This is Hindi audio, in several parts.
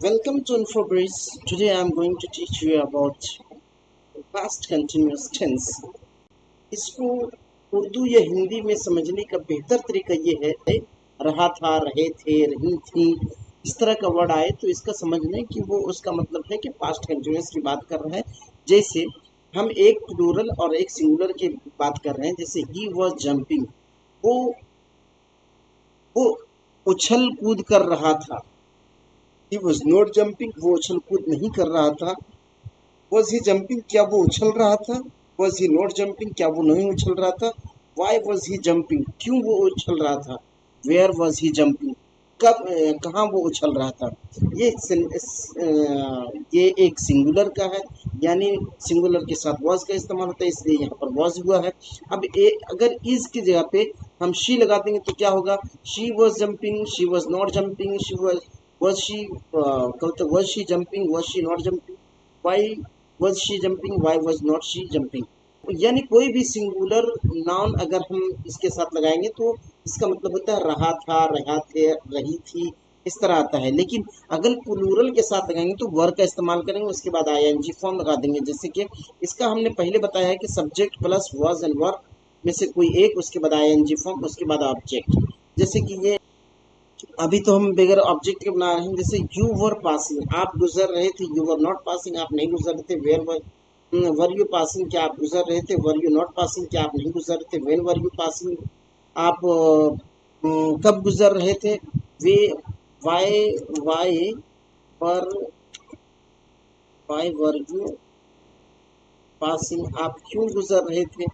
Welcome to InfoBriz. Today I am going to teach you about past continuous tense. इसको उर्दू या हिंदी में समझने का बेहतर तरीका ये है, रहा था, रहे थे, रही थी, इस तरह का वर्ड आए तो इसका समझना है कि वो उसका मतलब है कि पास्ट कंटिन्यूस की बात कर रहा है। जैसे हम एक प्लूरल और एक सिंगुलर की बात कर रहे हैं, जैसे ही वॉज जंपिंग, वो वो उछल कूद कर रहा था। ही वॉज नॉट जंपिंग, वो उछल कूद नहीं कर रहा था। वॉज ही जंपिंग, क्या वो उछल रहा था। वॉज ही नॉट जंपिंग, क्या वो नहीं उछल रहा था। वाई वॉज ही जंपिंग, क्यों वो उछल रहा था। वेयर वॉज ही जंपिंग, कब कहाँ वो उछल रहा था। ये ये एक सिंगुलर का है, यानी सिंगुलर के साथ वॉज का इस्तेमाल होता है, इसलिए यहाँ पर वॉज हुआ है। अब अगर इज की जगह पे हम शी लगा देंगे तो क्या होगा। She was jumping, she was not jumping, she was she was she jumping, was she not jumping, why was she jumping, why was not she jumping. यानी कोई भी सिंगुलर नाउन अगर हम इसके साथ लगाएंगे तो इसका मतलब होता है रहा था, रहा थे, रही थी, इस तरह आता है। लेकिन अगर प्लूरल के साथ लगाएंगे तो वर का इस्तेमाल करेंगे, उसके बाद आईएनजी फॉर्म लगा देंगे। जैसे कि इसका हमने पहले बताया है कि सब्जेक्ट प्लस वॉज एंड वर में से कोई एक, उसके बाद आईएनजी फॉर्म, उसके बाद ऑब्जेक्ट। जैसे कि ये अभी तो हम बगैर ऑब्जेक्ट के बना रहे हैं। जैसे यू वर पासिंग, आप गुजर रहे थे। यू वर नॉट पासिंग, आप नहीं गुजर रहे थे। वर यू पासिंग, क्या आप गुजर रहे थे। वर यू नॉट पासिंग, क्या आप नहीं गुजर रहे थे। वेन वर यू पासिंग, आप कब गुजर रहे थे। वे why why were why were you passing, आप क्यों गुजर रहे थे।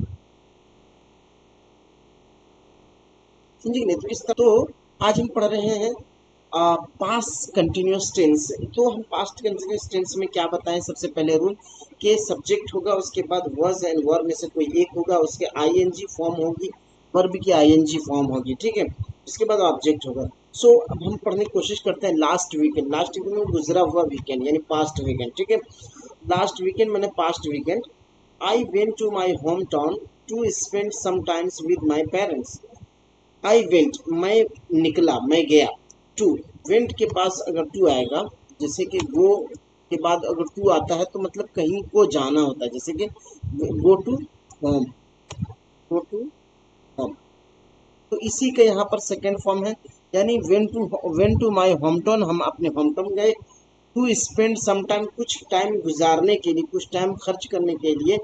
समझे नहीं। तो इस तरह तो आज हम पढ़ रहे हैं पास्ट कंटिन्यूस टेंस। तो हम पास्ट कंटिन्यूस टेंस में क्या बताएं। सबसे पहले रूल के सब्जेक्ट होगा, उसके बाद वर्ज एंड वर्ब में से कोई एक होगा, उसके आईएनजी फॉर्म होगी, वर्ब की आईएनजी फॉर्म होगी, ठीक है। उसके बाद ऑब्जेक्ट होगा। सो अब हम पढ़ने की कोशिश करते हैं लास्ट वीकेंड। लास्ट वीकेंड में गुजरा हुआ वीकेंड यानी पास्ट वीकेंड, ठीक है। लास्ट वीकेंड मैंने past weekend. I went to my home town to spend some times with my parents. I went, मैं निकला, मैं गया। टू, वेंट के पास अगर टू आएगा, जैसे कि गो के बाद अगर टू आता है तो मतलब कहीं को जाना होता है। जैसे कि go to home, go to home. तो इसी का यहाँ पर सेकेंड फॉर्म है, यानी went to my home town, हम अपने होम टाउन गए। टू स्पेंड सम टाइम, कुछ टाइम गुजारने के लिए, कुछ टाइम खर्च करने के लिए,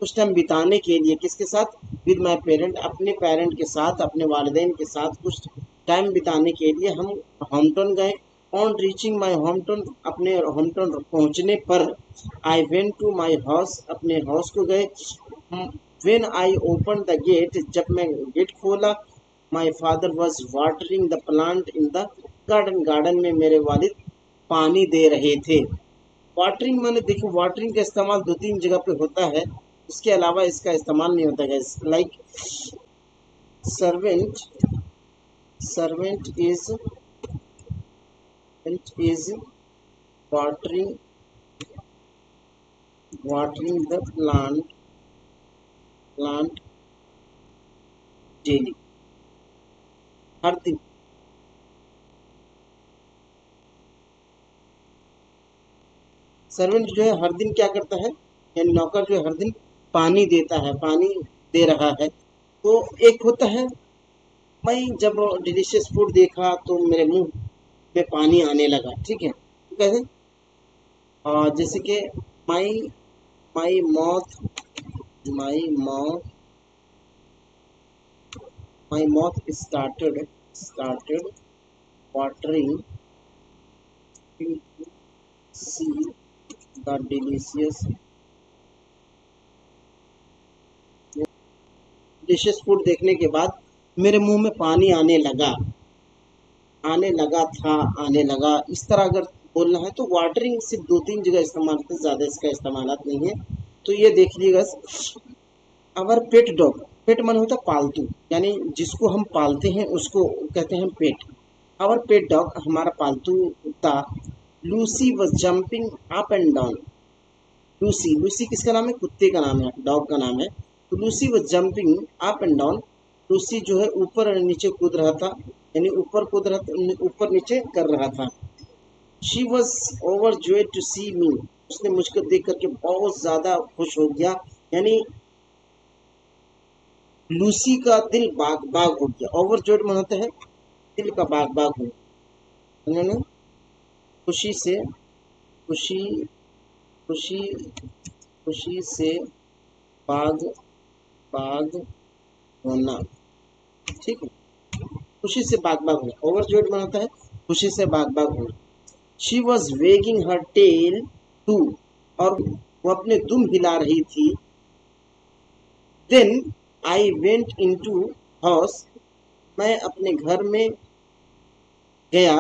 कुछ टाइम बिताने के लिए, किसके साथ। विद माई पेरेंट, अपने पेरेंट के साथ, अपने वालिदैन के साथ कुछ टाइम बिताने के लिए हम होम टाउन गए। On reaching my home town, अपने होम टाउन पहुँचने पर। I went to my house, अपने हाउस को गए। When I open the gate, जब मैं गेट खोला। My father was watering the plant in the garden, garden में मेरे वालिद पानी दे रहे थे। वाटरिंग मैंने देखो, वाटरिंग का इस्तेमाल दो तीन जगह पे होता है, उसके अलावा इसका इस्तेमाल नहीं होता है। Like servant, servant is watering, watering the plant daily, हर दिन। सर्वेंट जो है हर दिन क्या करता है, यानी नौकर जो है हर दिन पानी देता है, पानी दे रहा है। तो एक होता है, मैं जब डिलीशियस फूड देखा तो मेरे मुंह में पानी आने लगा, ठीक है। तो कैसे, जैसे कि my my mouth, my mouth my mouth started watering to see the delicious food देखने के बाद मेरे मुंह में पानी आने लगा, आने लगा था, आने लगा, इस तरह अगर बोलना है तो वाटरिंग सिर्फ दो तीन जगह इस्तेमाल होता है, ज़्यादा इसका इस्तेमाल नहीं है। तो ये देख लीजिएगा। अवर पेट डॉग, पेट मन होता है पालतू, यानी जिसको हम पालते हैं उसको कहते हैं पेट। अवर पेट डॉग, हमारा पालतू कुत्ता। Lucy was jumping up and down. Lucy, Lucy किसका नाम है, कुत्ते का नाम है, डॉग का नाम है। तो Lucy was jumping up and down, Lucy जो है ऊपर और नीचे कूद रहा था, यानी ऊपर कूद रहा था, ऊपर नीचे कर रहा था। She was overjoyed to see मी, उसने मुझको देख करके बहुत ज्यादा खुश हो गया, यानी लूसी का दिल बाग बाग हो गया। ओवरजॉयड मन होता है दिल का बाग बाग हो गया। उन्होंने खुशी से, खुशी खुशी खुशी से बाग बाग होना, ठीक है, खुशी से बाग बाग होना। ओवरजॉयड मन होता है खुशी से बाग बाग होना। She was wagging her tail too, और वो अपने दुम हिला रही थी। Then I went in to house, मैं अपने घर में गया।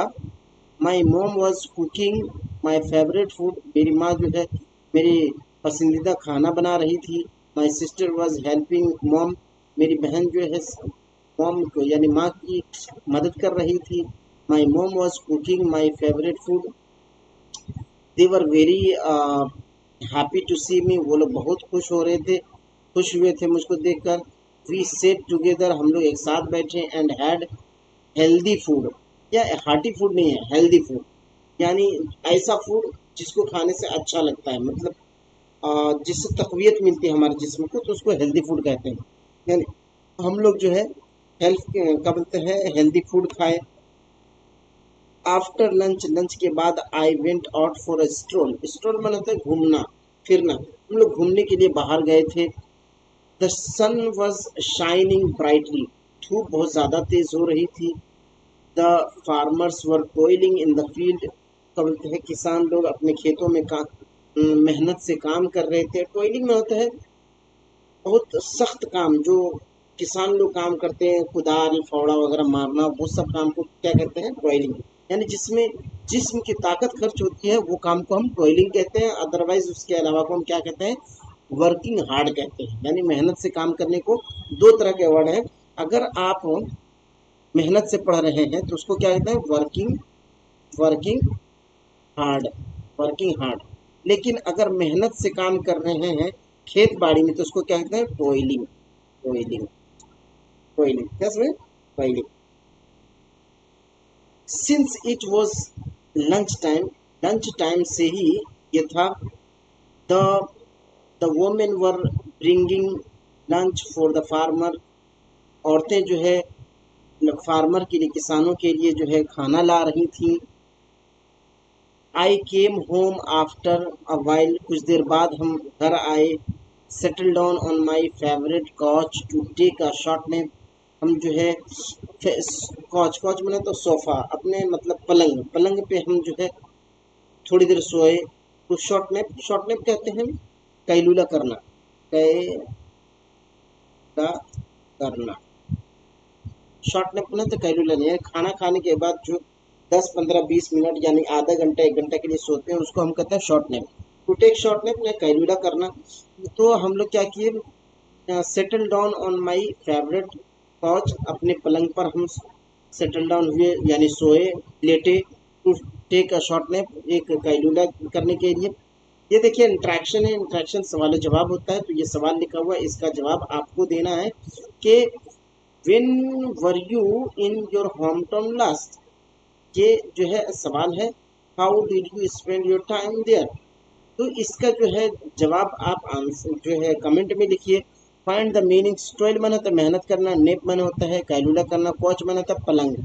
My mom was cooking my favourite food, मेरी माँ जो है मेरी पसंदीदा खाना बना रही थी। My sister was helping mom, मेरी बहन जो है मॉम को यानी माँ की मदद कर रही थी। My mom was cooking my favourite food, they were very happy to see me, वो लोग बहुत खुश हो रहे थे, खुश हुए थे मुझको देखकर। वी सेट टुगेदर, हम लोग एक साथ बैठे एंड हैड हेल्दी फूड, या हार्टी फूड नहीं है, हेल्दी फूड, यानी ऐसा फूड जिसको खाने से अच्छा लगता है, मतलब जिससे तकवीत मिलती है हमारे जिस्म को, तो उसको हेल्दी फूड कहते हैं। यानी हम लोग जो है हेल्थ क्या बोलते हैं, हेल्दी फूड खाए। आफ्टर लंच, लंच के बाद I went out for a stroll, stroll मतलब होता है घूमना फिरना, हम लोग घूमने के लिए बाहर गए थे। The sun was shining brightly, धूप बहुत ज़्यादा तेज हो रही थी। The farmers were toiling in the field, क्या बोलते हैं, किसान लोग अपने खेतों में मेहनत से काम कर रहे थे। टॉयलिंग में होता है बहुत सख्त काम, जो किसान लोग काम करते हैं, कुदाल फावड़ा वगैरह मारना, वो सब काम को क्या कहते हैं, टॉयलिंग, यानी जिसमें जिस्म की ताकत खर्च होती है, वो काम को हम टॉयलिंग कहते हैं। अदरवाइज उसके अलावा को हम क्या कहते हैं, वर्किंग हार्ड कहते हैं, यानी मेहनत से काम करने को दो तरह के वर्ड हैं। अगर आप मेहनत से पढ़ रहे हैं तो उसको क्या कहते हैं, working, working hard, working hard. लेकिन अगर मेहनत से काम कर रहे हैं खेत बाड़ी में तो उसको क्या कहते हैं, टॉयलिंग, टॉयलिंग, टॉयलिंग, क्या समझे, toiling. Since it was lunch time, lunch time से ही ये था। The the women were bringing lunch for the farmer, औरतें जो है फार्मर के लिए, किसानों के लिए जो है खाना ला रही थी। I came home after a while, कुछ देर बाद हम घर आए। Settle down on my favourite couch to take a short nap, हम जो है कॉच, कॉच बना तो सोफा, अपने मतलब पलंग, पलंग पे हम जो है थोड़ी देर सोए। तो शॉर्ट नैप, शॉर्ट नैप कहते हैं कैलूला करना, कैलूला करना, शॉर्ट नैप ना तो कैलूला नहीं है, खाना खाने के बाद जो 10 15 20 मिनट यानी आधा घंटा 1 घंटा के लिए सोते हैं उसको हम कहते हैं short nap. To take short nap या कैलूला करना। तो हम लोग क्या किए, settle down on my favourite couch, अपने पलंग पर हम सेटल डाउन हुए यानी सोए, लेटे। To take a short nap, एक कैलूला करने के लिए। ये देखिए इंट्रैक्शन है, इंट्रैक्शन सवाल जवाब होता है, तो ये सवाल लिखा हुआ है, इसका जवाब आपको देना है कि When were you in your hometown last? ये जो है सवाल है, How did you spend your time there? तो इसका जो है जवाब आप आंसर जो है कमेंट में लिखिए। फाइंड द मीनिंग, टॉयल मन होता है मेहनत करना, नेप मन होता है कैलूला करना, कॉच मन होता है पलंग,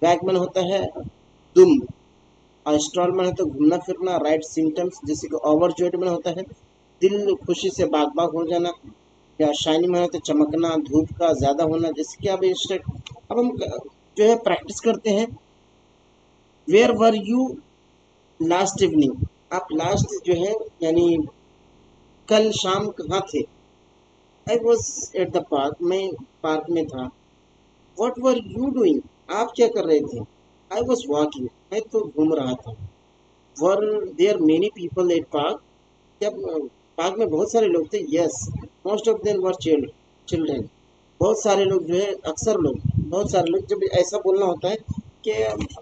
बैग मन होता है दुम, और स्ट्रॉल मन होता है घूमना फिरना। राइट सिम्टम्स, जैसे कि ओवरजॉयड मन होता है दिल खुशी से बाग बाग हो जाना, या शाइनिंग में तो चमकना, धूप का ज़्यादा होना, जैसे कि अब इंस्टेंट। अब हम जो है प्रैक्टिस करते हैं। Where were you last evening, आप लास्ट जो है यानी कल शाम कहाँ थे। I was at the park, मैं पार्क में था। वॉट वर यू डूइंग, आप क्या कर रहे थे। आई वॉज वॉकिंग, मैं तो घूम रहा था। Were there many people at park, क्या पार्क में बहुत सारे लोग थे। Yes, most of them were children, बहुत सारे लोग जो है, अक्सर लोग, बहुत सारे लोग, जब ऐसा बोलना होता है कि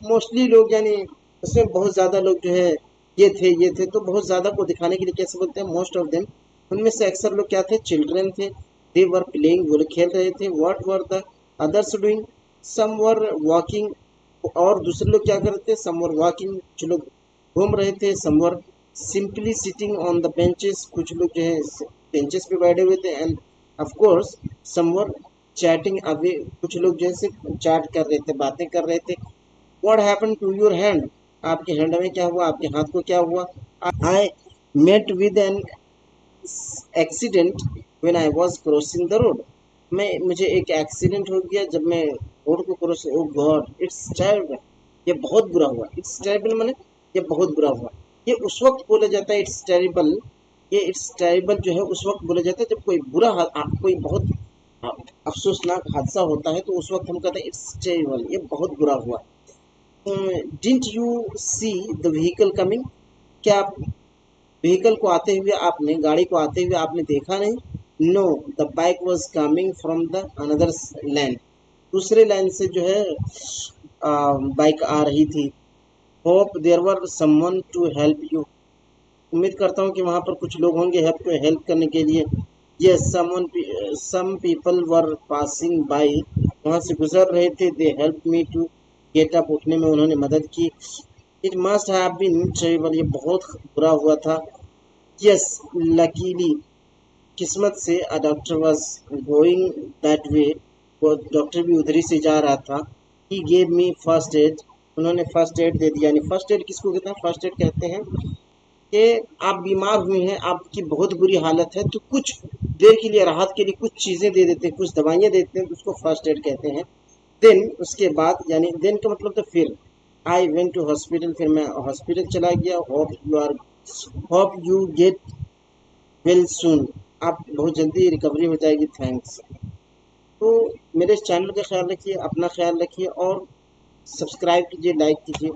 मोस्टली लोग, यानी उसमें बहुत ज़्यादा लोग जो है ये थे, तो बहुत ज़्यादा को दिखाने के लिए कैसे बोलते हैं, मोस्ट ऑफ देम। उनमें से अक्सर लोग क्या थे, चिल्ड्रेन थे। दे वर प्लेइंग, वो लोग खेल रहे थे। What were the others doing, some were walking, और दूसरे लोग क्या कर रहे थे, सम वर वॉकिंग, जो लोग घूम रहे थे, समवर simply sitting on the benches, कुछ लोग जो है बेंचेस पे बैठे हुए थे, end of course समवर chatting away, कुछ लोग जैसे चैट कर रहे थे, बातें कर रहे थे। What happen to your hand, आपके हैंड में क्या हुआ, आपके हाथ को क्या हुआ। I met with an accident when I was crossing the road, मैं मुझे एक एक्सीडेंट हो गया जब मैं रोड को cross, oh god it's terrible, ये बहुत बुरा हुआ। इट्स टेरिबल माने ये बहुत बुरा हुआ। ये उस वक्त बोला जाता है इट्स टेरिबल, ये इट्स टेरिबल जो है उस वक्त बोला जाता है जब कोई बुरा कोई बहुत अफसोसनाक हादसा होता है, तो उस वक्त हम कहते हैं इट्स टेरिबल, ये बहुत बुरा हुआ। Didn't you see the vehicle coming, क्या आप व्हीकल को आते हुए आपने, गाड़ी को आते हुए आपने देखा नहीं। No, the bike was coming from the another lane, दूसरे लाइन से जो है बाइक आ रही थी। Hope there were someone to help you, उम्मीद करता हूँ कि वहाँ पर कुछ लोग होंगे हेल्प करने के लिए। Yes, some people were passing by, वहाँ से गुजर रहे थे। They help me to get up, उठने में उन्होंने मदद की। It must have been terrible, ये बहुत बुरा हुआ था। यस, लकीली, किस्मत से, a doctor was going that way, वो डॉक्टर भी उधर ही से जा रहा था। He gave me first aid, उन्होंने फर्स्ट एड दे दिया। यानी फर्स्ट एड किसको कहते हैं, फर्स्ट एड कहते हैं कि आप बीमार हुए हैं, आपकी बहुत बुरी हालत है, तो कुछ देर के लिए राहत के लिए कुछ चीज़ें दे देते हैं, कुछ दवाइयाँ देते हैं, तो उसको फर्स्ट एड कहते हैं। देन उसके बाद, यानी देन का मतलब तो फिर, आई वेंट टू हॉस्पिटल, फिर मैं हॉस्पिटल चला गया। Hope you get well soon, आप बहुत जल्दी रिकवरी हो जाएगी, थैंक्स। तो मेरे इस चैनल का ख्याल रखिए, अपना ख्याल रखिए, और सब्सक्राइब कीजिए, लाइक कीजिए।